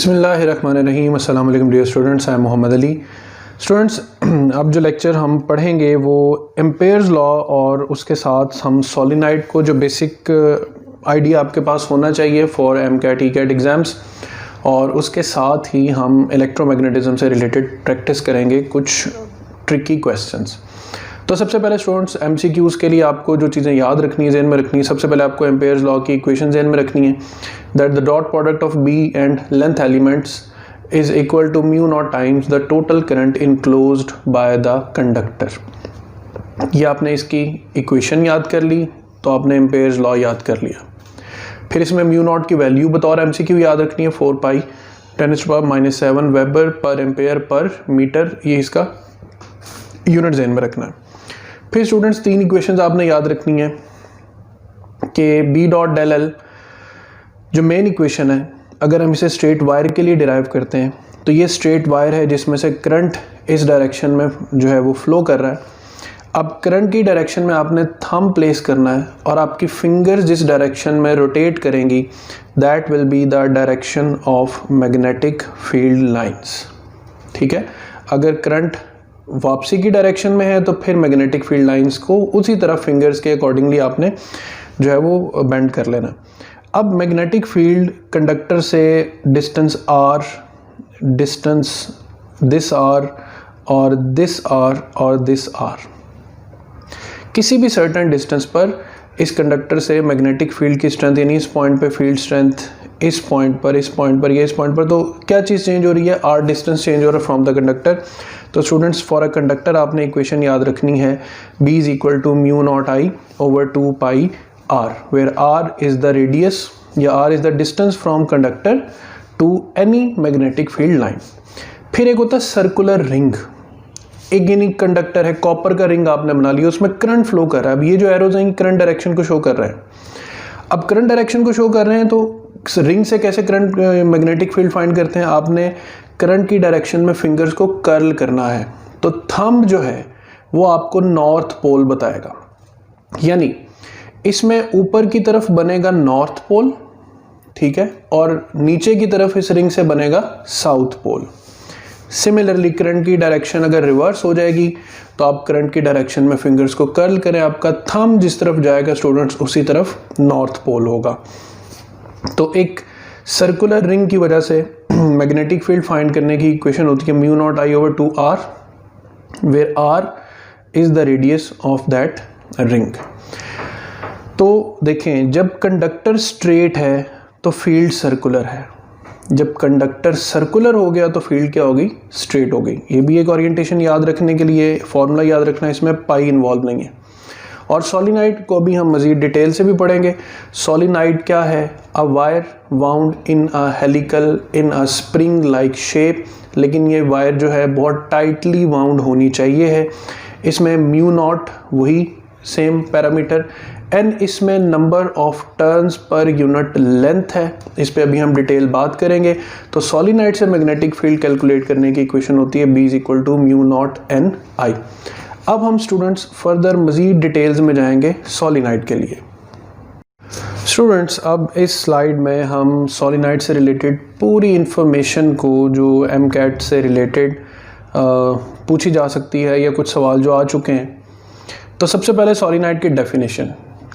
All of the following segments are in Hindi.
बिस्मिल्लाहिर्रहमानिर्रहीम। अस्सलाम वालेकुम dear students, I am Mohammad Ali. Students, अब जो लेक्चर हम पढ़ेंगे वो एम्पेयर्स लॉ और उसके साथ हम सोलिनॉइड को जो बेसिक आइडिया आपके पास होना चाहिए फॉर एमकैट ईकैट एग्ज़ाम्स, और उसके साथ ही हम इलेक्ट्रोमैग्नेटिज्म से रिलेटेड प्रैक्टिस करेंगे कुछ ट्रिकी क्वेश्चंस। तो सबसे पहले स्टूडेंट्स, एमसीक्यूज़ के लिए आपको जो चीज़ें याद रखनी है, जहन में रखनी है, सबसे पहले आपको एम्पेयर्स लॉ की इक्वेशन जहन में रखनी है that the dot product of B and length elements is equal to mu nought times the total current enclosed by the conductor. ये आपने इसकी इक्वेशन याद कर ली तो आपने एम्पेयर्स लॉ याद कर लिया। फिर इसमें म्यू नॉट की वैल्यू बतौर एमसीक्यू याद रखनी है 4 पाई 10⁻⁻⁷ वेबर पर एम्पेयर पर मीटर, ये इसका यूनिट जहन में रखना है। फिर स्टूडेंट्स, 3 इक्वेशंस आपने याद रखनी है कि बी डॉट डेल एल जो मेन इक्वेशन है, अगर हम इसे स्ट्रेट वायर के लिए डिराइव करते हैं तो ये स्ट्रेट वायर है जिसमें से करंट इस डायरेक्शन में जो है वो फ्लो कर रहा है। अब करंट की डायरेक्शन में आपने थंब प्लेस करना है और आपकी फिंगर्स जिस डायरेक्शन में रोटेट करेंगी that will be the direction of magnetic field lines. ठीक है, अगर करंट वापसी की डायरेक्शन में है तो फिर मैग्नेटिक फील्ड लाइंस को उसी तरफ फिंगर्स के अकॉर्डिंगली आपने जो है वो बेंड कर लेना। अब मैग्नेटिक फील्ड कंडक्टर से distance R, distance this R और दिस आर और दिस आर, किसी भी सर्टेन डिस्टेंस पर इस कंडक्टर से मैग्नेटिक फील्ड की स्ट्रेंथ, यानी इस पॉइंट पे फील्ड स्ट्रेंथ, इस पॉइंट पर, इस पॉइंट पर, ये इस पॉइंट पर, तो क्या चीज़ चेंज हो रही है? आर डिस्टेंस चेंज हो रहा है फ्रॉम द कंडक्टर। तो स्टूडेंट्स, फॉर अ कंडक्टर आपने इक्वेशन याद रखनी है B is equal to mu not I over 2 pi R, where R is the radius या R is the distance from conductor to any magnetic field line. फिर एक होता है सर्कुलर रिंग, एक यानी कंडक्टर है, कॉपर का रिंग आपने बना लिया, उसमें करंट फ्लो कर रहा है। अब ये जो एरोज हैं करंट डायरेक्शन को शो कर रहे हैं। अब करंट डायरेक्शन को शो कर रहे हैं तो रिंग से कैसे करंट मैग्नेटिक फील्ड फाइंड करते हैं? आपने करंट की डायरेक्शन में फिंगर्स को कर्ल करना है, तो थंब जो है वो आपको नॉर्थ पोल बताएगा, यानी इसमें ऊपर की तरफ बनेगा नॉर्थ पोल, ठीक है, और नीचे की तरफ इस रिंग से बनेगा साउथ पोल। सिमिलरली करंट की डायरेक्शन अगर रिवर्स हो जाएगी तो आप करंट की डायरेक्शन में फिंगर्स को कर्ल करें, आपका थंब जिस तरफ जाएगा स्टूडेंट्स उसी तरफ नॉर्थ पोल होगा। तो एक सर्कुलर रिंग की वजह से मैग्नेटिक फील्ड फाइंड करने की इक्वेशन होती है mu not I over 2 R, where R is the radius of that ring. तो देखें, जब कंडक्टर स्ट्रेट है तो फील्ड सर्कुलर है, जब कंडक्टर सर्कुलर हो गया तो फील्ड क्या होगी? स्ट्रेट हो गई। ये भी एक ओरिएंटेशन याद रखने के लिए फॉर्मूला याद रखना है, इसमें पाई इन्वॉल्व नहीं है। और सोलिनॉइड को अभी हम मज़ीद डिटेल से भी पढ़ेंगे। सोलिनॉइड क्या है? A wire wound in a helical in a spring like shape, लेकिन ये वायर जो है बहुत टाइटली वाउंड होनी चाहिए है। इसमें म्यू नॉट वही सेम पैरामीटर, एन इसमें number of turns per unit length है, इस पे अभी हम डिटेल बात करेंगे। तो सोलिनॉइड से मैग्नेटिक फील्ड कैलकुलेट करने की इक्वेशन होती है B is equal to mu naught N I. अब हम स्टूडेंट्स फर्दर मज़ीद डिटेल्स में जाएंगे सोलिनॉइड के लिए। स्टूडेंट्स, अब इस स्लाइड में हम सोलिनॉइड से रिलेटेड पूरी इंफॉर्मेशन को जो एमकैट से रिलेटेड पूछी जा सकती है या कुछ सवाल जो आ चुके हैं, तो सबसे पहले सोलिनॉइड की डेफिनेशन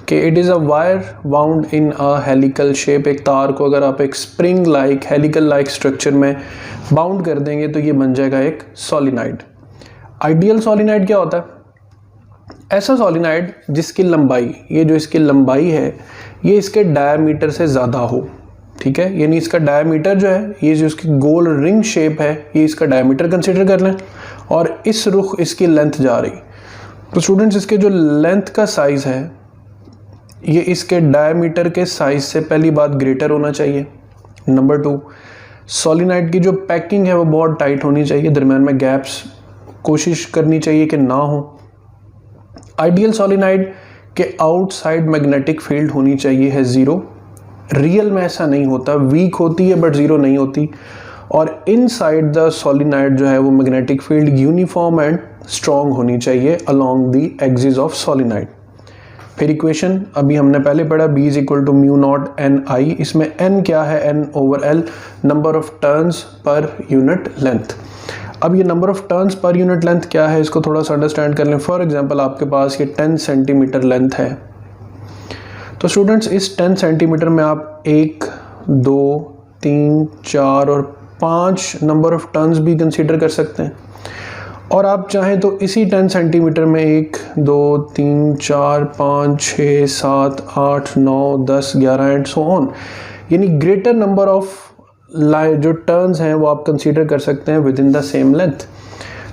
कि it is a wire wound in a helical shape. एक तार को अगर आप एक spring like helical like structure में बाउंड कर देंगे तो ये बन जाएगा एक सोलिनॉइड। आइडियल सोलिनॉइड क्या होता है? ऐसा सोलिनॉइड जिसकी लंबाई, ये जो इसकी लंबाई है ये इसके डायमीटर से ज़्यादा हो, ठीक है, यानी इसका डायमीटर जो है, ये जो इसकी गोल रिंग शेप है, ये इसका डायमीटर कंसिडर कर लें और इस रुख इसकी लेंथ जा रही। तो स्टूडेंट्स, इसके जो लेंथ का साइज़ है ये इसके डायमीटर के साइज़ से पहली बात ग्रेटर होना चाहिए। नंबर 2, सोलिनॉइड की जो पैकिंग है वो बहुत टाइट होनी चाहिए, दरम्यान में गैप्स कोशिश करनी चाहिए कि ना हो। आइडियल सोलिनॉइड के आउटसाइड मैग्नेटिक फील्ड होनी चाहिए है 0। रियल में ऐसा नहीं होता, वीक होती है बट 0 नहीं होती। और इनसाइड द सोलिनॉइड जो है वो magnetic field uniform and strong होनी चाहिए along the axis of solenoid. फिर इक्वेशन अभी हमने पहले पढ़ा, B is equal to mu naught N I. इसमें n क्या है, n over l, number of turns per unit length. अब ये number of turns per unit length क्या है, इसको थोड़ा सा अंडरस्टैंड कर लें। फॉर एग्जांपल आपके पास ये 10 सेंटीमीटर लेंथ है, तो स्टूडेंट्स इस 10 सेंटीमीटर में आप 1, 2, 3, 4 और 5 नंबर ऑफ टर्न्स भी कंसीडर कर सकते हैं। और आप चाहें तो इसी 10 सेंटीमीटर में 1, 2, 3, 4, 5, 6, 7, 8, 9, 10, 11 एंड सो ऑन, यानी ग्रेटर नंबर ऑफ जो टर्न्स हैं वो आप कंसीडर कर सकते हैं within the same length.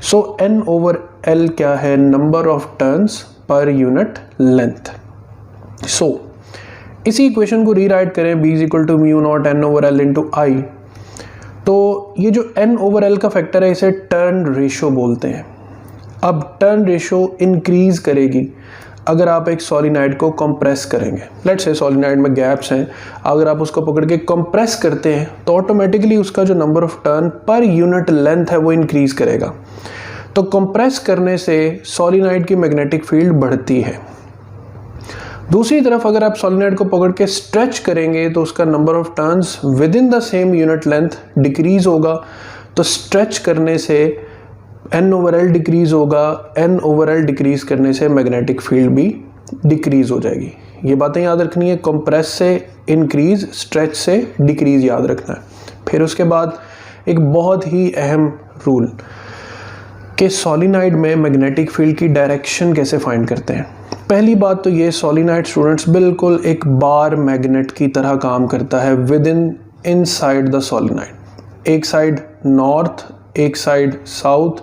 So n over l क्या है, number of turns per unit length. So इसी इक्वेशन को रीराइट करें, b is equal to mu naught n over l into I. तो ये जो n ओवर l का फैक्टर है इसे टर्न रेशो बोलते हैं। अब टर्न रेशो इंक्रीज करेगी अगर आप एक सॉलिनाइड को कंप्रेस करेंगे। लेट्स से सॉलिनाइड में गैप्स हैं, अगर आप उसको पकड़ के कंप्रेस करते हैं तो ऑटोमेटिकली उसका जो नंबर ऑफ टर्न पर यूनिट लेंथ है वो इंक्रीज करेगा। तो कंप्रेस करने से सॉलिनाइड की मैग्नेटिक फील्ड बढ़ती है। दूसरी तरफ अगर आप सॉलिनाइड को पकड़ के स्ट्रेच करेंगे तो उसका number of turns with in the same unit length decrease होगा। तो स्ट्रेच करने से n ओवर l डिक्रीज होगा, n ओवर l डिक्रीज करने से मैग्नेटिक फील्ड भी डिक्रीज हो जाएगी। ये बातें याद रखनी है, कंप्रेस से इंक्रीज, स्ट्रेच से डिक्रीज याद रखना है। फिर उसके बाद एक बहुत ही अहम रूल कि सॉलिनाइड में मैग्नेटिक फील्ड की डायरेक्शन कैसे फाइंड करते हैं। पहली बात तो ये, सॉलिनाइड स्टूडेंट्स बिल्कुल एक बार मैग्नेट की तरह काम करता है विद इन साइड द सॉलिनाइड। एक साइड नॉर्थ, एक साइड साउथ,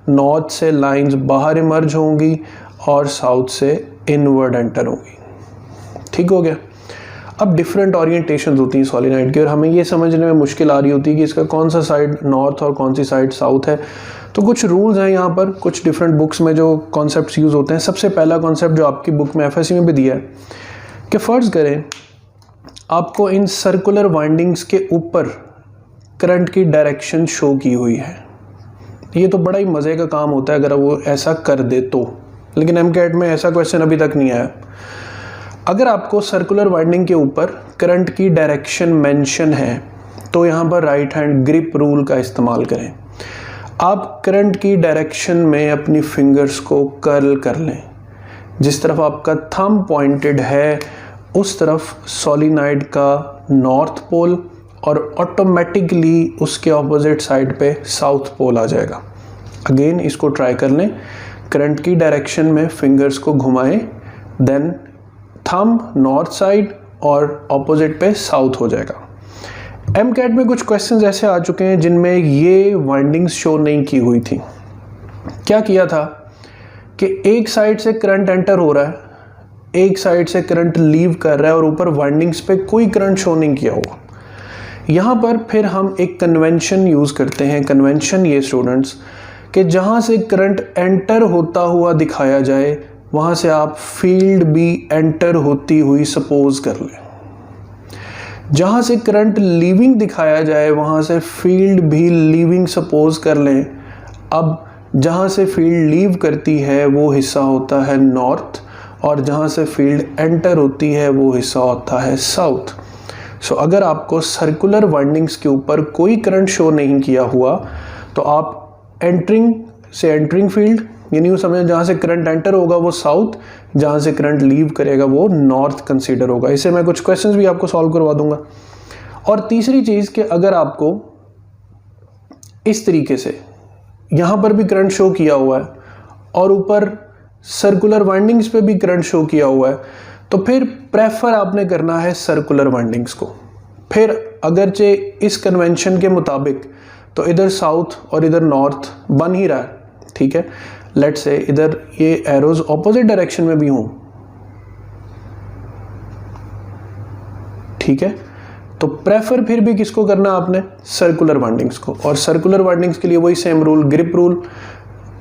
नॉर्थ से लाइंस बाहर इमर्ज होंगी और साउथ से इनवर्ड एंटर होंगी। ठीक हो गया। अब डिफरेंट ओरिएंटेशंस होती हैं सॉलिनाइड की और हमें ये समझने में मुश्किल आ रही होती है कि इसका कौन सा साइड नॉर्थ और कौन सी साइड साउथ है। तो कुछ रूल्स हैं यहाँ पर, कुछ डिफरेंट बुक्स में जो कॉन्सेप्ट्स यूज़ होते हैं। सबसे पहला कॉन्सेप्ट जो आपकी बुक में एफएससी में भी दिया है कि फ़र्ज़ करें आपको इन सर्कुलर वाइंडिंग्स के ऊपर करंट की डायरेक्शन शो की हुई है। ये तो बड़ा ही मज़े का काम होता है अगर वो ऐसा कर दे तो, लेकिन एमकेट में ऐसा क्वेश्चन अभी तक नहीं आया। अगर आपको सर्कुलर वाइंडिंग के ऊपर करंट की डायरेक्शन मेंशन है तो यहाँ पर राइट हैंड ग्रिप रूल का इस्तेमाल करें। आप करंट की डायरेक्शन में अपनी फिंगर्स को कर्ल कर लें। जिस तरफ आपका थंब पॉइंटेड है उस तरफ सॉलिनाइड का नॉर्थ पोल और ऑटोमेटिकली उसके ऑपोजिट साइड पे साउथ पोल आ जाएगा। अगेन इसको ट्राई कर लें, करंट की डायरेक्शन में फिंगर्स को घुमाएं, देन थंब नॉर्थ साइड और ऑपोजिट पे साउथ हो जाएगा। एमकेट में कुछ क्वेश्चंस ऐसे आ चुके हैं जिनमें ये वाइंडिंग्स शो नहीं की हुई थी। क्या किया था कि एक साइड से करंट एंटर हो रहा है, एक साइड से करंट लीव कर रहा है और ऊपर वाइंडिंग्स पे कोई करंट शो नहीं किया हुआ। यहाँ पर फिर हम एक कन्वेंशन यूज़ करते हैं। कन्वेंशन ये स्टूडेंट्स कि जहाँ से करंट एंटर होता हुआ दिखाया जाए वहाँ से आप फील्ड भी एंटर होती हुई सपोज कर लें। जहाँ से करंट लीविंग दिखाया जाए वहाँ से फील्ड भी लीविंग सपोज कर लें। अब जहाँ से फील्ड लीव करती है वो हिस्सा होता है नॉर्थ और जहाँ से फील्ड एंटर होती है वो हिस्सा होता है साउथ। सो अगर आपको सर्कुलर वाइंडिंग्स के ऊपर कोई करंट शो नहीं किया हुआ तो आप एंटरिंग फील्ड यानी वो समझें जहाँ से करंट एंटर होगा वो साउथ, जहाँ से करंट लीव करेगा वो नॉर्थ कंसीडर होगा। इसे मैं कुछ क्वेश्चंस भी आपको सॉल्व करवा दूंगा। और तीसरी चीज़ कि अगर आपको इस तरीके से यहाँ पर भी करंट शो किया हुआ है और ऊपर सर्कुलर वाइंडिंग्स पे भी करंट शो किया हुआ है तो फिर प्रेफर आपने करना है सर्कुलर वाइंडिंग्स को। फिर अगरचे इस कन्वेंशन के मुताबिक तो इधर साउथ और इधर नॉर्थ बन ही रहा है, ठीक है। लेट्स से इधर ये एरोज ऑपोजिट डायरेक्शन में भी हों, ठीक है, तो प्रेफर फिर भी किसको करना आपने, सर्कुलर वाइंडिंग्स को। और सर्कुलर वाइंडिंग्स के लिए वही सेम रूल, ग्रिप रूल,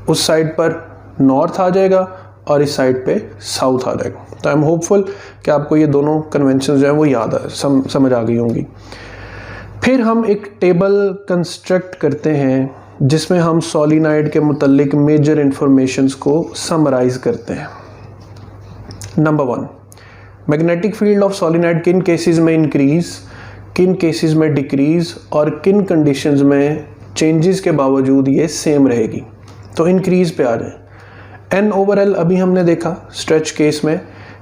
उस साइड पर नॉर्थ आ जाएगा और इस साइड पे साउथ आ जाएगा। तो आई एम होपफुल कि आपको ये दोनों कन्वेंशन जो हैं वो याद समझ आ गई होंगी। फिर हम एक टेबल कंस्ट्रक्ट करते हैं जिसमें हम सॉलिनाइड के मुतल्लिक मेजर इंफॉर्मेशंस को समराइज करते हैं। Number 1, magnetic field of solenoid किन केसेस में इंक्रीज, किन केसेस में डिक्रीज और किन कंडीशंस में चेंजेस के बावजूद ये सेम रहेगी। तो इंक्रीज पे आ जाए। एन ओवर एल अभी हमने देखा स्ट्रेच केस में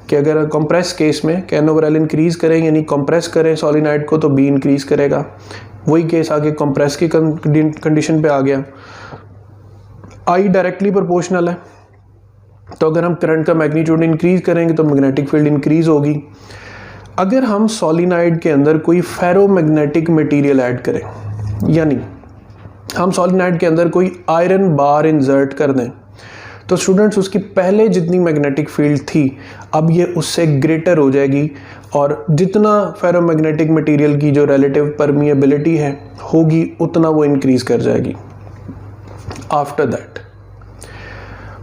कि अगर कंप्रेस केस में एन ओवर एल इंक्रीज करें यानी कंप्रेस करें सोलिनॉइड को तो बी इंक्रीज करेगा। वही केस आगे कंप्रेस की कंडीशन पे आ गया। आई डायरेक्टली प्रोपोर्शनल है, तो अगर हम करंट का मैग्नीट्यूड इंक्रीज करेंगे तो मैग्नेटिक फील्ड इंक्रीज होगी। अगर हम सोलिनॉइड के अंदर कोई फेरोमैग्नेटिक मटेरियल ऐड करें, यानी हम सोलिनॉइड के अंदर कोई आयरन बार इंसर्ट कर दें, तो स्टूडेंट्स उसकी पहले जितनी मैग्नेटिक फील्ड थी अब ये उससे ग्रेटर हो जाएगी और जितना फेरोमैग्नेटिक मटेरियल की जो रिलेटिव परमिएबिलिटी है होगी उतना वो इंक्रीज कर जाएगी। आफ्टर दैट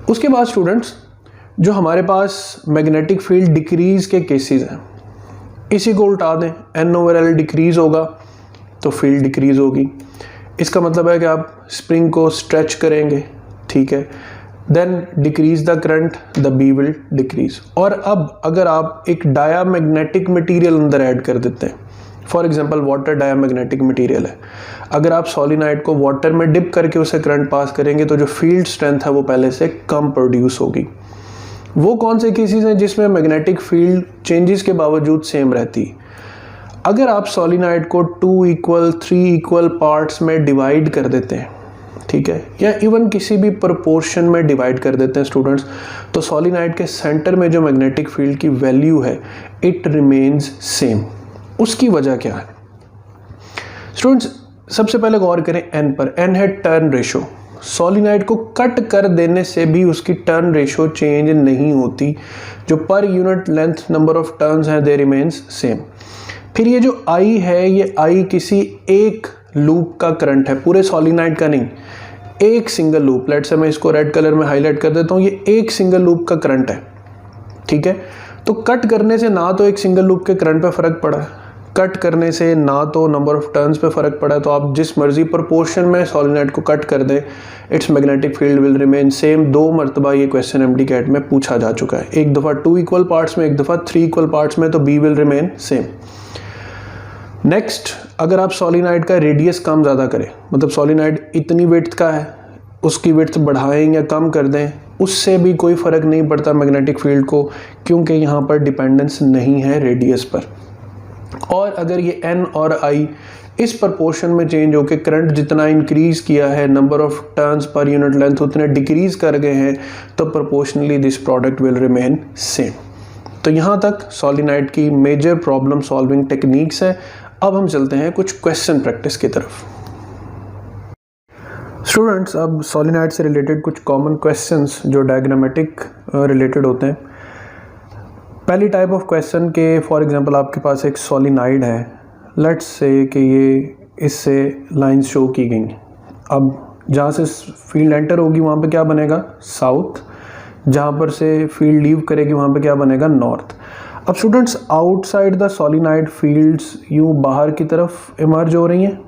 उसके बाद स्टूडेंट्स जो हमारे पास मैग्नेटिक फील्ड डिक्रीज के केसेस हैं, इसी को उल्टा दें, एन ओवर एल डिक्रीज होगा तो फील्ड डिक्रीज होगी। इसका मतलब है कि आप स्प्रिंग को स्ट्रेच करेंगे, ठीक है, then decrease the current, the B will decrease. और अब अगर आप एक डायामैग्नेटिक मटेरियल अंदर ऐड कर देते हैं, for example water diamagnetic material है, अगर आप सोलिनॉइड को वाटर में डिप करके उसे करंट पास करेंगे तो जो फील्ड स्ट्रेंथ है वो पहले से कम प्रोड्यूस होगी। वो कौन से केसेस हैं जिसमें मैग्नेटिक फील्ड चेंजेस के बावजूद सेम रहती? अगर आप सोलिनॉइड को 2 इक्वल 3 इक्वल पार्ट्स में डिवाइड कर देते हैं, ठीक है, या इवन किसी भी प्रोपोर्शन में डिवाइड कर देते हैं स्टूडेंट्स, तो सोलिनॉइड के सेंटर में जो मैग्नेटिक फील्ड की वैल्यू है इट रिमेन्स सेम। उसकी वजह क्या है स्टूडेंट्स? सबसे पहले गौर करें एन पर। एन है टर्न रेशो। सोलिनॉइड को कट कर देने से भी उसकी टर्न रेशो चेंज नहीं होती, जो पर unit length number of turns हैं दे रिमेन्स सेम। फिर ये जो आई है, ये आई किसी एक लूप का करंट है, पूरे सोलिनॉइड का नहीं, एक सिंगल लूप। लेट्स से मैं इसको रेड कलर में हाईलाइट कर देता हूँ, ये एक सिंगल लूप का करंट है, ठीक है। तो कट करने से ना तो एक सिंगल लूप के करंट पे फर्क पड़ा है, कट करने से ना तो नंबर ऑफ टर्न्स पे फर्क पड़ा है। तो आप जिस मर्जी प्रोपोर्शन में सोलिनॉइड को कट कर दें, it's magnetic field will remain same. 2 मरतबा ये क्वेश्चन एमडी कैट में पूछा जा चुका है, एक दफ़ा 2 इक्वल पार्ट्स में, एक दफ़ा 3 इक्वल पार्ट्स में, तो B will remain same. Next, अगर आप सोलिनॉइड का रेडियस कम ज़्यादा करें, मतलब सोलिनॉइड इतनी विड्थ का है, उसकी विड्थ बढ़ाएं या कम कर दें, उससे भी कोई फ़र्क नहीं पड़ता मैग्नेटिक फील्ड को, क्योंकि यहाँ पर डिपेंडेंस नहीं है रेडियस पर। और अगर ये एन और आई इस प्रोपोर्शन में चेंज होकर करंट जितना इंक्रीज किया है, number of turns per unit length उतने डिक्रीज कर गए हैं, तो proportionally this product will remain same. तो यहाँ तक सोलिनॉइड की मेजर प्रॉब्लम सॉल्विंग टेक्निक्स है। अब हम चलते हैं कुछ क्वेश्चन प्रैक्टिस की तरफ। स्टूडेंट्स, अब सोलिनॉइड से रिलेटेड कुछ कॉमन क्वेश्चंस जो डायग्रामेटिक रिलेटेड होते हैं। पहली टाइप ऑफ क्वेश्चन के फॉर एग्जांपल आपके पास एक सोलिनॉइड है, लेट्स से कि ये इससे लाइंस शो की गई। अब जहाँ से फील्ड एंटर होगी वहाँ पे क्या बनेगा? साउथ। जहाँ पर से फील्ड लीव करेगी वहाँ पे क्या बनेगा? नॉर्थ। अब students, outside the solenoid fields यूँ बाहर की तरफ इमर्ज हो रही हैं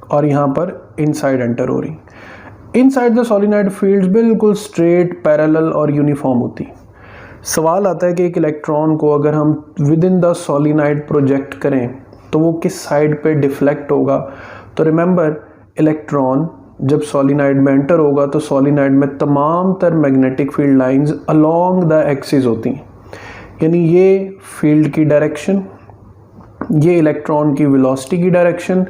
और यहाँ पर इनसाइड एंटर हो रही। इनसाइड द सोलिनॉइड फील्ड्स बिल्कुल स्ट्रेट, पैरेलल और यूनिफॉर्म होती। सवाल आता है कि एक इलेक्ट्रॉन को अगर हम with in the solenoid project करें तो वो किस साइड पे डिफ्लेक्ट होगा? तो रिमेंबर, इलेक्ट्रॉन जब सोलिनॉइड में एंटर होगा तो सोलिनॉइड में तमाम तर magnetic field lines along the axis होती हैं, यानी ये फील्ड की डायरेक्शन, ये इलेक्ट्रॉन की वेलोसिटी की डायरेक्शन,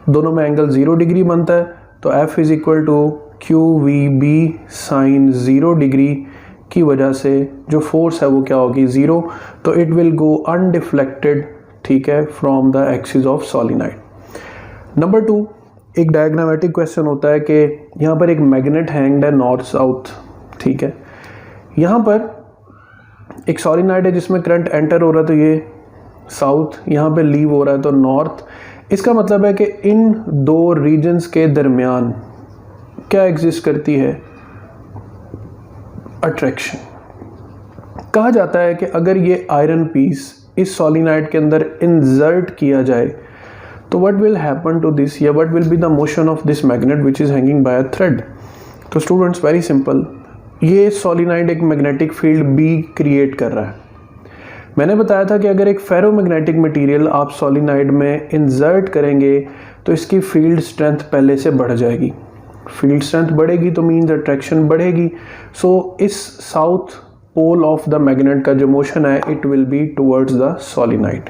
दोनों में एंगल 0 डिग्री बनता है। तो F is equal to QVB sine 0 degree की वजह से जो फोर्स है वो क्या होगी? 0। तो इट विल गो अनडिफ्लेक्टेड, ठीक है, from the axis of solenoid. Number 2, एक डायग्रामेटिक क्वेश्चन होता है कि यहाँ पर एक मैग्नेट हैंग्ड है नॉर्थ साउथ, ठीक है। यहाँ पर एक सोलिनॉइड है जिसमें करंट एंटर हो रहा है तो ये साउथ, यहाँ पे लीव हो रहा है तो नॉर्थ। इसका मतलब है कि इन 2 रीजन्स के दरमियान क्या एग्जिस्ट करती है? अट्रैक्शन। कहा जाता है कि अगर ये आयरन पीस इस सोलिनॉइड के अंदर इंसर्ट किया जाए तो what will happen to this, या what will be the motion of this magnet which is hanging by a thread? तो स्टूडेंट्स, वेरी सिंपल, ये सोलिनाइड एक मैग्नेटिक फील्ड बी क्रिएट कर रहा है। मैंने बताया था कि अगर एक फेरोमैग्नेटिक मटेरियल आप सोलिनाइड में इंसर्ट करेंगे तो इसकी फील्ड स्ट्रेंथ पहले से बढ़ जाएगी। फील्ड स्ट्रेंथ बढ़ेगी तो मीन्स अट्रैक्शन बढ़ेगी। सो इस south pole of the magnet का जो मोशन है it will be towards the solenoid.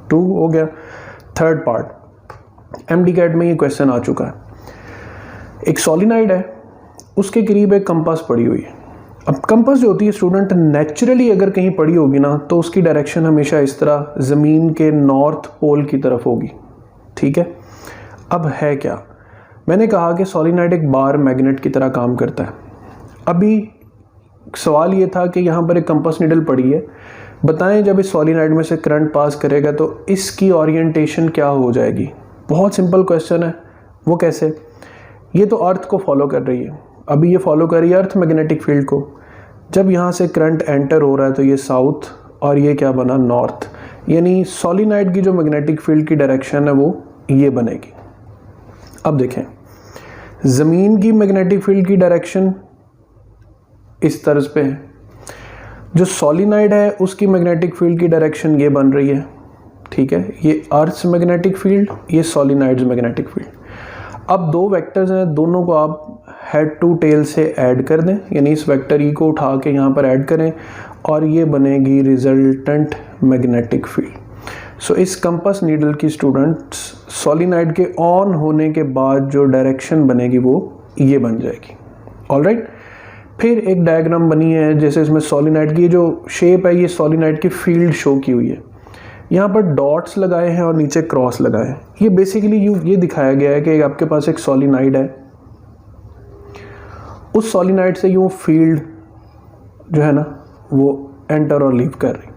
2 हो गया। थर्ड पार्ट, MD-CAT में ये क्वेश्चन आ चुका है। एक सोलिनाइड है, उसके करीब एक कंपास पड़ी हुई है। अब कंपास जो होती है स्टूडेंट, नेचुरली अगर कहीं पड़ी होगी ना तो उसकी डायरेक्शन हमेशा इस तरह ज़मीन के नॉर्थ पोल की तरफ होगी। ठीक है, अब है क्या, मैंने कहा कि सोलिनाइड एक बार मैग्नेट की तरह काम करता है। अभी सवाल ये था कि यहाँ पर एक कंपास नीडल पड़ी है, बताएं जब इस सोलिनाइड में से करंट पास करेगा तो इसकी ओरिएंटेशन क्या हो जाएगी। बहुत सिंपल क्वेश्चन है। वो कैसे, ये तो अर्थ को फॉलो कर रही है, अभी ये फॉलो कर रही है अर्थ मैग्नेटिक फील्ड को। जब यहाँ से करंट एंटर हो रहा है तो ये साउथ और ये क्या बना, नॉर्थ, यानी सोलिनाइड की जो मैग्नेटिक फील्ड की डायरेक्शन है वो ये बनेगी। अब देखें, ज़मीन की मैग्नेटिक फील्ड की डायरेक्शन इस तर्ज पे है, जो सोलिनाइड है उसकी मैग्नेटिक फील्ड की डायरेक्शन ये बन रही है। ठीक है, ये अर्थ्स मैग्नेटिक फील्ड, ये सोलिनाइड्स मैग्नेटिक फील्ड। अब 2 वेक्टर्स हैं, दोनों को आप हेड टू टेल से ऐड कर दें, यानी इस वेक्टर ई को उठा के यहाँ पर ऐड करें और ये बनेगी रिजल्टेंट मैग्नेटिक फील्ड। सो इस कंपास नीडल की स्टूडेंट्स सोलिनाइड के ऑन होने के बाद जो डायरेक्शन बनेगी वो ये बन जाएगी। ऑलराइट, फिर एक डायग्राम बनी है जैसे इसमें सोलिनाइड की जो शेप है, ये सोलिनाइड की फील्ड शो की हुई है। यहाँ पर डॉट्स लगाए हैं और नीचे क्रॉस लगाए हैं। ये बेसिकली ये दिखाया गया है कि आपके पास एक सोलिनाइड है, उस सोलिनाइड से यूँ फील्ड जो है ना वो एंटर और लीव कर रही।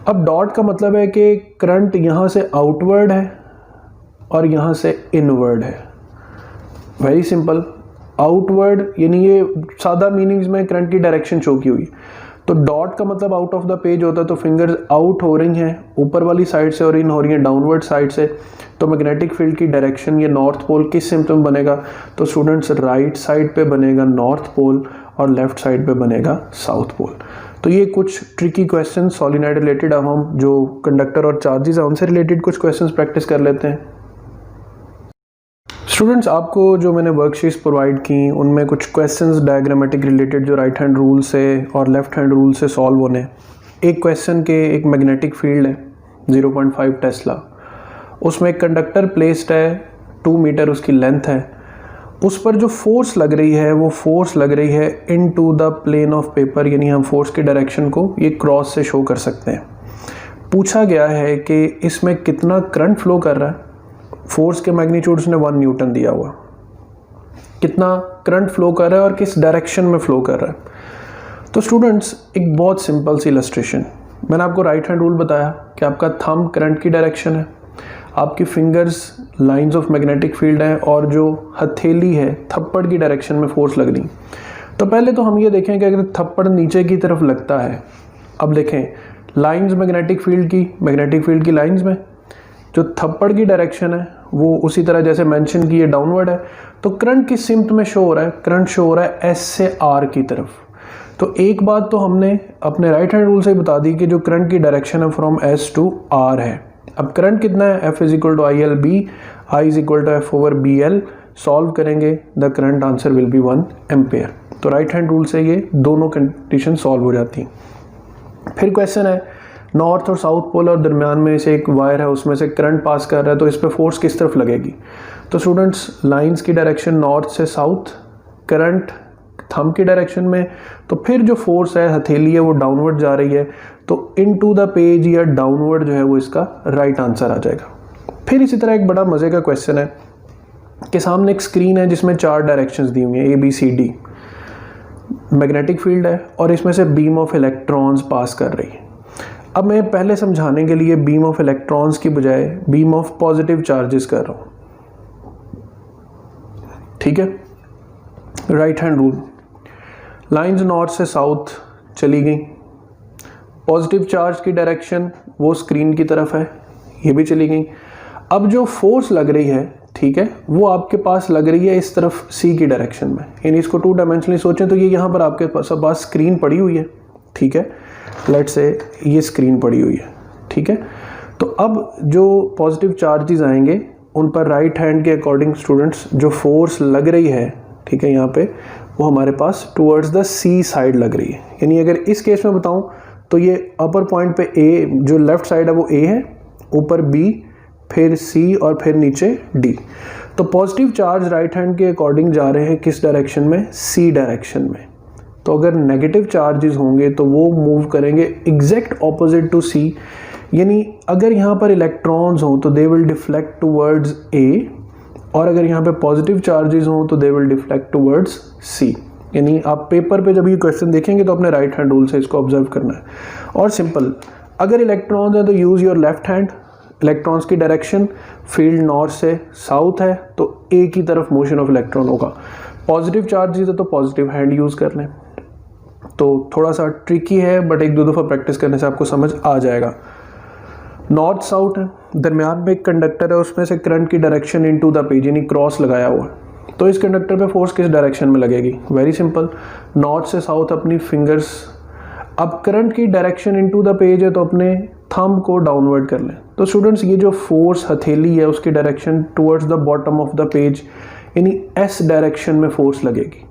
अब डॉट का मतलब है कि करंट यहाँ से आउटवर्ड है और यहाँ से इनवर्ड है। वेरी सिंपल, आउटवर्ड यानी ये सादा मीनिंग्स में करंट की डायरेक्शन शो की हुई, तो डॉट का मतलब आउट ऑफ द पेज होता है, तो फिंगर्स आउट हो रही हैं ऊपर वाली साइड से और इन हो रही हैं डाउनवर्ड साइड से, तो मैग्नेटिक फील्ड की डायरेक्शन ये नॉर्थ पोल किस सिम्टम में बनेगा, तो स्टूडेंट्स राइट साइड पे बनेगा नॉर्थ पोल और लेफ्ट साइड पे बनेगा साउथ पोल। तो ये कुछ ट्रिकी क्वेश्चन सोलिनाइड रिलेटेड, अब हम जो कंडक्टर और चार्जेस है उनसे रिलेटेड कुछ क्वेश्चंस प्रैक्टिस कर लेते हैं। स्टूडेंट्स, आपको जो मैंने वर्कशीट्स प्रोवाइड की उनमें कुछ क्वेश्चंस डायग्रामेटिक रिलेटेड जो राइट हैंड रूल से और लेफ्ट हैंड रूल से सॉल्व होने। एक क्वेश्चन के एक मैग्नेटिक फील्ड है 0.5 टेस्ला, उसमें एक कंडक्टर प्लेस्ड है, 2 मीटर उसकी लेंथ है, उस पर जो फोर्स लग रही है वो फोर्स लग रही है into the plane of paper, यानी हम फोर्स की डायरेक्शन को ये क्रॉस से शो कर सकते हैं। पूछा गया है कि इसमें कितना करंट फ्लो कर रहा है, फोर्स के मैग्नीट्यूड उसने 1 न्यूटन दिया हुआ, कितना करंट फ्लो कर रहा है और किस डायरेक्शन में फ्लो कर रहा है। तो स्टूडेंट्स एक बहुत सिंपल सी इलस्ट्रेशन, मैंने आपको राइट हैंड रूल बताया कि आपका थंब करंट की डायरेक्शन है, आपकी fingers lines of magnetic field है और जो हथेली है थप्पड़ की डायरेक्शन में फोर्स लग रही। तो पहले तो हम ये देखें कि अगर थप्पड़ नीचे की तरफ लगता है, अब देखें लाइंस मैग्नेटिक फील्ड की लाइंस में जो थप्पड़ की डायरेक्शन है वो उसी तरह जैसे मेंशन की ये डाउनवर्ड है, तो करंट किस सिम्ट में शो हो रहा है, करंट शो हो रहा है एस से आर की तरफ। तो एक बात तो हमने अपने राइट हैंड रूल से बता दी कि जो करंट की डायरेक्शन है फ्रॉम एस टू आर है। अब करंट कितना है, F is equal to I L B, I is equal to F over B L, solve करेंगे the current answer will be 1 ampere. तो राइट हैंड रूल से ये दोनों कंडीशन सॉल्व हो जाती हैं। फिर क्वेश्चन है नॉर्थ और साउथ पोल और दरमियान में से एक वायर है, उसमें से करंट पास कर रहा है, तो इस पर फोर्स किस तरफ लगेगी। तो स्टूडेंट्स लाइंस की डायरेक्शन नॉर्थ से साउथ, करंट थंब की डायरेक्शन में, तो फिर जो फोर्स है हथेली है वो डाउनवर्ड जा रही है, तो इनटू द पेज या डाउनवर्ड जो है वो इसका राइट आंसर आ जाएगा। फिर इसी तरह एक बड़ा मज़े का क्वेश्चन है कि सामने एक स्क्रीन है जिसमें 4 डायरेक्शंस दी हुई हैं ABCD, मैग्नेटिक फील्ड है और इसमें से बीम ऑफ इलेक्ट्रॉन्स पास कर रही है। अब मैं पहले समझाने के लिए बीम ऑफ इलेक्ट्रॉन्स की बजाय बीम ऑफ पॉजिटिव चार्जेस कर रहा हूँ। ठीक है, right hand rule, lines north से साउथ चली गई, पॉजिटिव चार्ज की डायरेक्शन वो स्क्रीन की तरफ है, ये भी चली गई। अब जो फोर्स लग रही है ठीक है, वो आपके पास लग रही है इस तरफ C की डायरेक्शन में, यानी इसको 2 डायमेंशनली सोचें तो ये यहाँ पर आपके पास स्क्रीन पड़ी हुई है, ठीक है, लेट्स से ये स्क्रीन पड़ी हुई है, ठीक है। तो अब जो पॉजिटिव चार्जेस आएंगे उन पर राइट हैंड के अकॉर्डिंग स्टूडेंट्स जो फोर्स लग रही है, ठीक है, यहाँ पे वो हमारे पास टुवर्ड्स द C साइड लग रही है। यानी अगर इस केस में बताऊँ तो ये अपर पॉइंट पे A, जो लेफ्ट साइड है वो A है, ऊपर B, फिर C और फिर नीचे D। तो पॉजिटिव चार्ज राइट हैंड के अकॉर्डिंग जा रहे हैं किस डायरेक्शन में? C डायरेक्शन में। तो अगर नेगेटिव चार्जेस होंगे तो वो मूव करेंगे एग्जैक्ट ऑपोजिट टू C। यानी अगर यहाँ पर इलेक्ट्रॉन्स हों तो they will deflect towards A, और अगर यहाँ पे पॉजिटिव चार्जेस हों तो they will deflect towards C। यानी आप पेपर पे जब ये क्वेश्चन देखेंगे तो अपने राइट हैंड रूल से इसको ऑब्जर्व करना है। और सिंपल, अगर इलेक्ट्रॉन्स हैं तो use your left hand. Electrons की डायरेक्शन फील्ड नॉर्थ से साउथ है तो A की तरफ मोशन ऑफ इलेक्ट्रॉन होगा। पॉजिटिव चार्जेस है तो पॉजिटिव हैंड यूज़ कर लें। तो थोड़ा सा ट्रिकी है बट 1-2 दफ़ा प्रैक्टिस करने से आपको समझ आ जाएगा। नॉर्थ साउथ है, दरमियान में एक कंडक्टर है, उसमें से करंट की डायरेक्शन इनटू द पेज यानी क्रॉस लगाया हुआ है। तो इस कंडक्टर पे फोर्स किस डायरेक्शन में लगेगी? वेरी सिंपल, नॉर्थ से साउथ अपनी फिंगर्स। अब करंट की डायरेक्शन इनटू द पेज है तो अपने थंब को डाउनवर्ड कर लें। तो स्टूडेंट्स ये जो फोर्स हथेली है उसकी direction towards the bottom of the page यानी S डायरेक्शन में फोर्स लगेगी।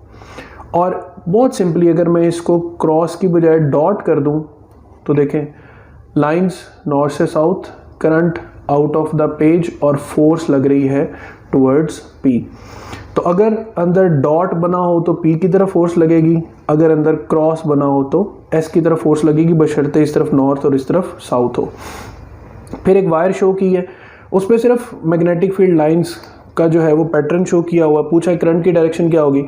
और बहुत सिंपली अगर मैं इसको क्रॉस की बजाय डॉट कर दूं तो देखें, लाइंस नॉर्थ से south, current out of the page और फोर्स लग रही है टुवर्ड्स P। तो अगर अंदर डॉट बना हो तो P की तरफ फोर्स लगेगी, अगर अंदर क्रॉस बना हो तो S की तरफ फोर्स लगेगी, बशर्ते इस तरफ नॉर्थ और इस तरफ साउथ हो। फिर एक वायर शो की है, उस पर सिर्फ मैग्नेटिक फील्ड लाइंस का जो है वो पैटर्न शो किया हुआ। पूछा है करंट की डायरेक्शन क्या होगी,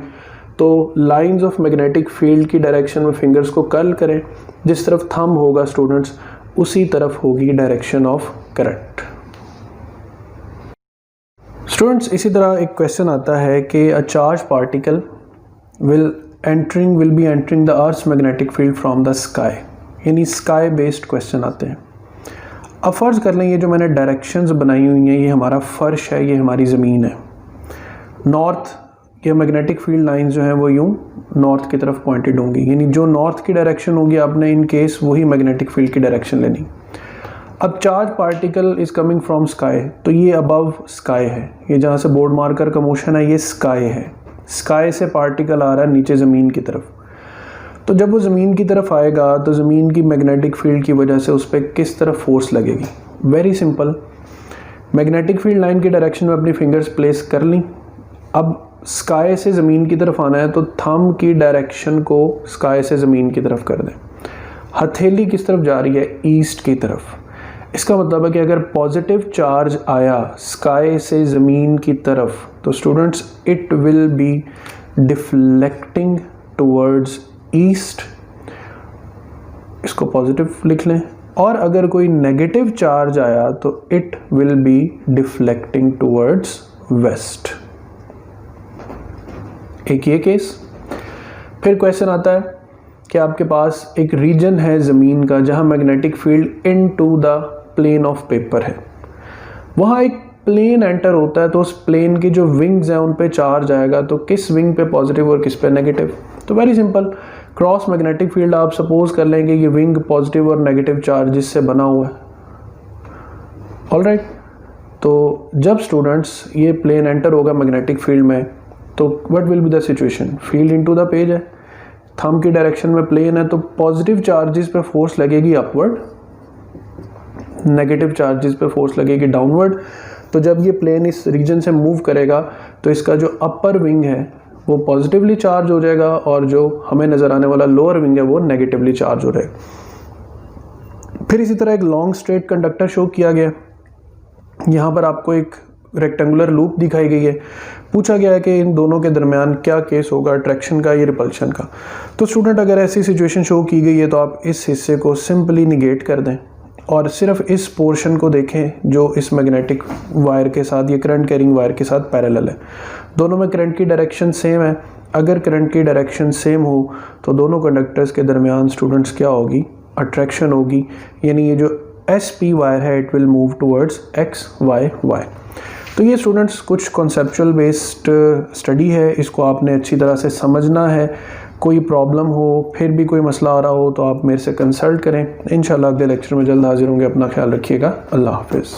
तो लाइंस ऑफ मैग्नेटिक फील्ड की डायरेक्शन में फिंगर्स को कर्ल करें, जिस तरफ थंब होगा स्टूडेंट्स उसी तरफ होगी डायरेक्शन ऑफ करंट। स्टूडेंट्स इसी तरह एक क्वेश्चन आता है कि a charge particle will be entering the earth's magnetic field from the sky, यानी स्काई बेस्ड क्वेश्चन आते हैं। अब फ़र्ज़ कर लें ये जो मैंने डायरेक्शंस बनाई हुई हैं ये हमारा फ़र्श है, ये हमारी ज़मीन है। नॉर्थ ये मैग्नेटिक फील्ड लाइंस जो हैं वो यूँ नॉर्थ की तरफ पॉइंटेड होंगी, यानी जो नॉर्थ की डायरेक्शन होगी आपने इन केस वही मैग्नेटिक फील्ड की डायरेक्शन लेनी। अब charge particle is coming from sky, तो ये अबव स्काई है, ये जहाँ से बोर्ड मार्कर का मोशन है ये स्काई है। स्काई से पार्टिकल आ रहा है नीचे ज़मीन की तरफ। तो जब वो ज़मीन की तरफ आएगा तो ज़मीन की मैग्नेटिक फील्ड की वजह से उस पर किस तरफ फोर्स लगेगी? Very simple, magnetic field line की डायरेक्शन में अपनी फिंगर्स प्लेस कर ली। अब स्काई से ज़मीन की तरफ आना है तो थंब की डायरेक्शन को स्काई से ज़मीन की तरफ कर दें। हथेली किस तरफ जा रही है? ईस्ट की तरफ। इसका मतलब है कि अगर पॉजिटिव चार्ज आया स्काई से ज़मीन की तरफ तो students it will B deflecting towards east, इसको पॉजिटिव लिख लें। और अगर कोई नेगेटिव चार्ज आया तो it will B deflecting towards waste. एक ये केस। फिर क्वेश्चन आता है कि आपके पास एक रीजन है ज़मीन का जहां magnetic field into the plane of paper है, वहाँ एक प्लेन एंटर होता है तो उस प्लेन की जो विंग्स हैं उन पे चार्ज आएगा, तो किस विंग पे पॉजिटिव और किस पे नेगेटिव? तो very simple, cross magnetic field आप सपोज कर लेंगे ये विंग पॉजिटिव और नेगेटिव चार्जेस से बना हुआ है। ऑलराइट, तो जब स्टूडेंट्स ये प्लेन एंटर होगा मैग्नेटिक फील्ड में तो what will be the situation? Field into the page है, थंब की डायरेक्शन में प्लेन है तो पॉजिटिव चार्जेस पे फोर्स लगेगी अपवर्ड, नेगेटिव चार्जेस पे फोर्स लगेगी डाउनवर्ड। तो जब ये प्लेन इस रीजन से मूव करेगा तो इसका जो अपर विंग है वो पॉजिटिवली चार्ज हो जाएगा और जो हमें नज़र आने वाला लोअर विंग है वो नेगेटिवली चार्ज हो जाएगा। फिर इसी तरह एक लॉन्ग स्ट्रेट कंडक्टर शो किया गया, यहाँ पर आपको एक रेक्टेंगुलर लूप दिखाई गई है। पूछा गया है कि इन दोनों के दरमियान क्या केस होगा, अट्रैक्शन का या रिपल्शन का। तो स्टूडेंट अगर ऐसी सिचुएशन शो की गई है तो आप इस हिस्से को सिंपली निगेट कर दें और सिर्फ इस पोर्शन को देखें जो इस मैग्नेटिक वायर के साथ, ये करंट कैरिंग वायर के साथ पैरेलल है। दोनों में करंट की डायरेक्शन सेम है। अगर करंट की डायरेक्शन सेम हो तो दोनों कंडक्टर्स के दरमियान स्टूडेंट्स क्या होगी? अट्रैक्शन होगी, यानी ये जो SP वायर है it will move towards X Y Y। तो ये स्टूडेंट्स कुछ कॉन्सेप्चुअल बेस्ड स्टडी है, इसको आपने अच्छी तरह से समझना है। कोई प्रॉब्लम हो, फिर भी कोई मसला आ रहा हो तो आप मेरे से कंसल्ट करें। इंशाल्लाह अगले लेक्चर में जल्द हाजिर होंगे। अपना ख्याल रखिएगा। अल्लाह हाफिज़।